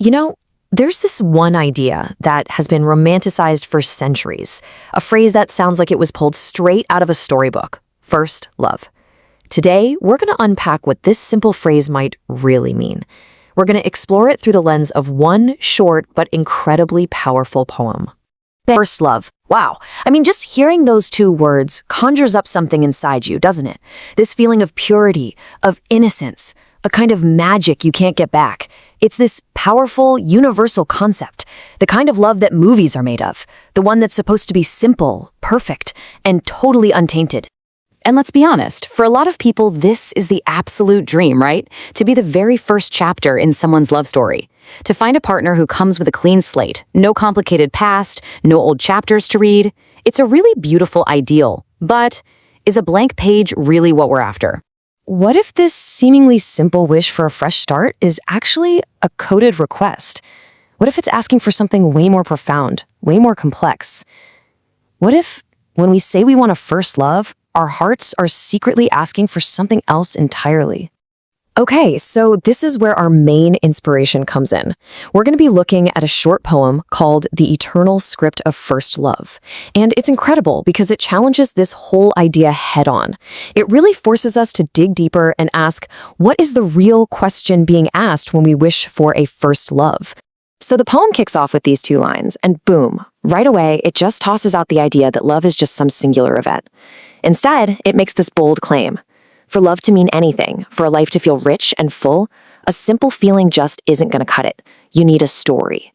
You know, there's this one idea that has been romanticized for centuries, a phrase that sounds like it was pulled straight out of a storybook: first love. Today, we're going to unpack what this simple phrase might really mean. We're going to explore it through the lens of one short but incredibly powerful poem. First love. Wow. I mean, just hearing those two words conjures up something inside you, doesn't it? This feeling of purity, of innocence, a kind of magic you can't get back. It's this powerful, universal concept, the kind of love that movies are made of, the one that's supposed to be simple, perfect, and totally untainted. And let's be honest, for a lot of people, this is the absolute dream, right? To be the very first chapter in someone's love story. To find a partner who comes with a clean slate, no complicated past, no old chapters to read. It's a really beautiful ideal, but is a blank page really what we're after? What if this seemingly simple wish for a fresh start is actually a coded request? What if it's asking for something way more profound, way more complex? What if, when we say we want a first love, our hearts are secretly asking for something else entirely? Okay, so this is where our main inspiration comes in. We're going to be looking at a short poem called The Eternal Script of First Love. And it's incredible because it challenges this whole idea head-on. It really forces us to dig deeper and ask, what is the real question being asked when we wish for a first love? So the poem kicks off with these two lines, and boom, right away, it just tosses out the idea that love is just some singular event. Instead, it makes this bold claim. For love to mean anything, for a life to feel rich and full, a simple feeling just isn't going to cut it. You need a story.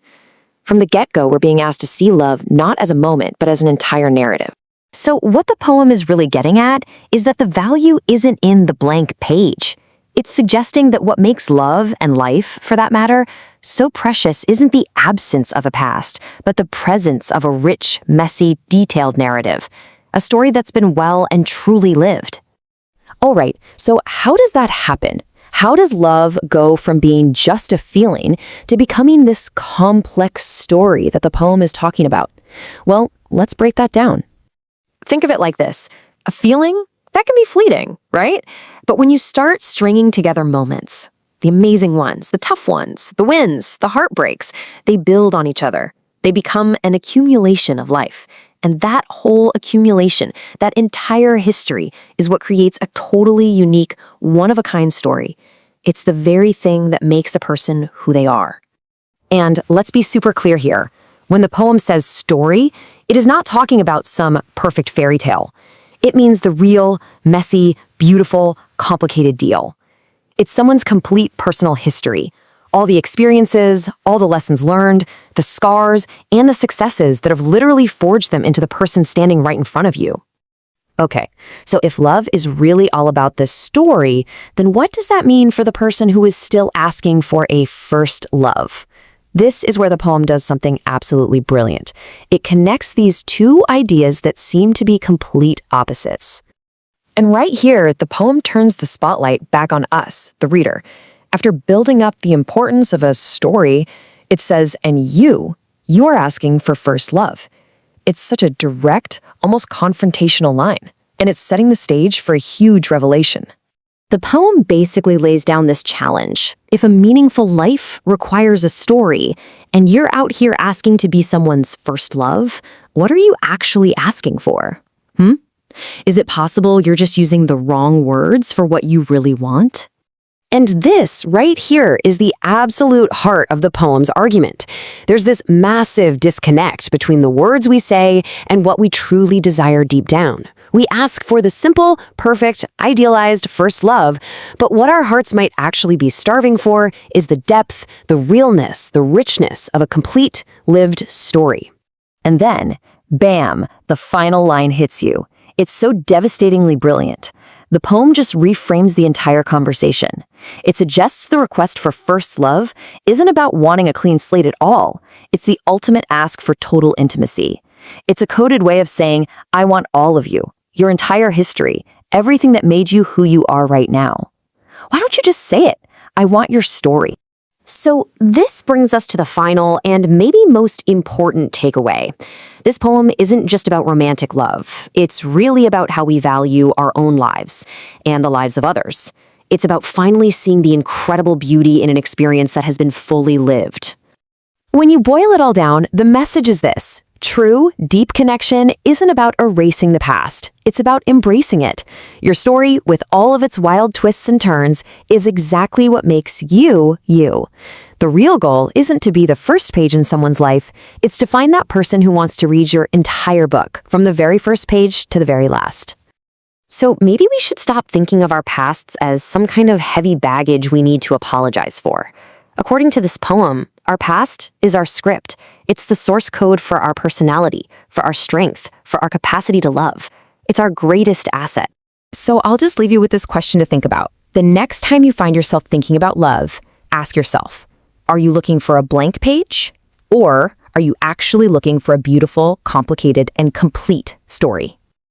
From the get-go, we're being asked to see love not as a moment, but as an entire narrative. So what the poem is really getting at is that the value isn't in the blank page. It's suggesting that what makes love, and life, for that matter, so precious isn't the absence of a past, but the presence of a rich, messy, detailed narrative. A story that's been well and truly lived. All right, so how does that happen? How does love go from being just a feeling to becoming this complex story that the poem is talking about? Well, let's break that down. Think of it like this. A feeling, that can be fleeting, right? But when you start stringing together moments, the amazing ones, the tough ones, the wins, the heartbreaks, they build on each other. They become an accumulation of life. And that whole accumulation, that entire history, is what creates a totally unique, one-of-a-kind story. It's the very thing that makes a person who they are. And let's be super clear here. When the poem says story, it is not talking about some perfect fairy tale. It means the real, messy, beautiful, complicated deal. It's someone's complete personal history. All the experiences, all the lessons learned, the scars, and the successes that have literally forged them into the person standing right in front of you. Okay, so if love is really all about this story, then what does that mean for the person who is still asking for a first love? This is where the poem does something absolutely brilliant. It connects these two ideas that seem to be complete opposites. And right here, the poem turns the spotlight back on us, the reader. After building up the importance of a story, it says, and you're asking for first love. It's such a direct, almost confrontational line, and it's setting the stage for a huge revelation. The poem basically lays down this challenge. If a meaningful life requires a story, and you're out here asking to be someone's first love, what are you actually asking for? Is it possible you're just using the wrong words for what you really want? And this right here is the absolute heart of the poem's argument. There's this massive disconnect between the words we say and what we truly desire deep down. We ask for the simple, perfect, idealized first love, but what our hearts might actually be starving for is the depth, the realness, the richness of a complete, lived story. And then, bam, the final line hits you. It's so devastatingly brilliant. The poem just reframes the entire conversation. It suggests the request for first love isn't about wanting a clean slate at all. It's the ultimate ask for total intimacy. It's a coded way of saying, I want all of you, your entire history, everything that made you who you are right now. Why don't you just say it? I want your story. So this brings us to the final and maybe most important takeaway. This poem isn't just about romantic love. It's really about how we value our own lives and the lives of others. It's about finally seeing the incredible beauty in an experience that has been fully lived. When you boil it all down, the message is this. True, deep connection isn't about erasing the past. It's about embracing it. Your story, with all of its wild twists and turns, is exactly what makes you, you. The real goal isn't to be the first page in someone's life. It's to find that person who wants to read your entire book, from the very first page to the very last. So maybe we should stop thinking of our pasts as some kind of heavy baggage we need to apologize for. According to this poem, our past is our script. It's the source code for our personality, for our strength, for our capacity to love. It's our greatest asset. So I'll just leave you with this question to think about. The next time you find yourself thinking about love, ask yourself, are you looking for a blank page? Or are you actually looking for a beautiful, complicated, and complete story?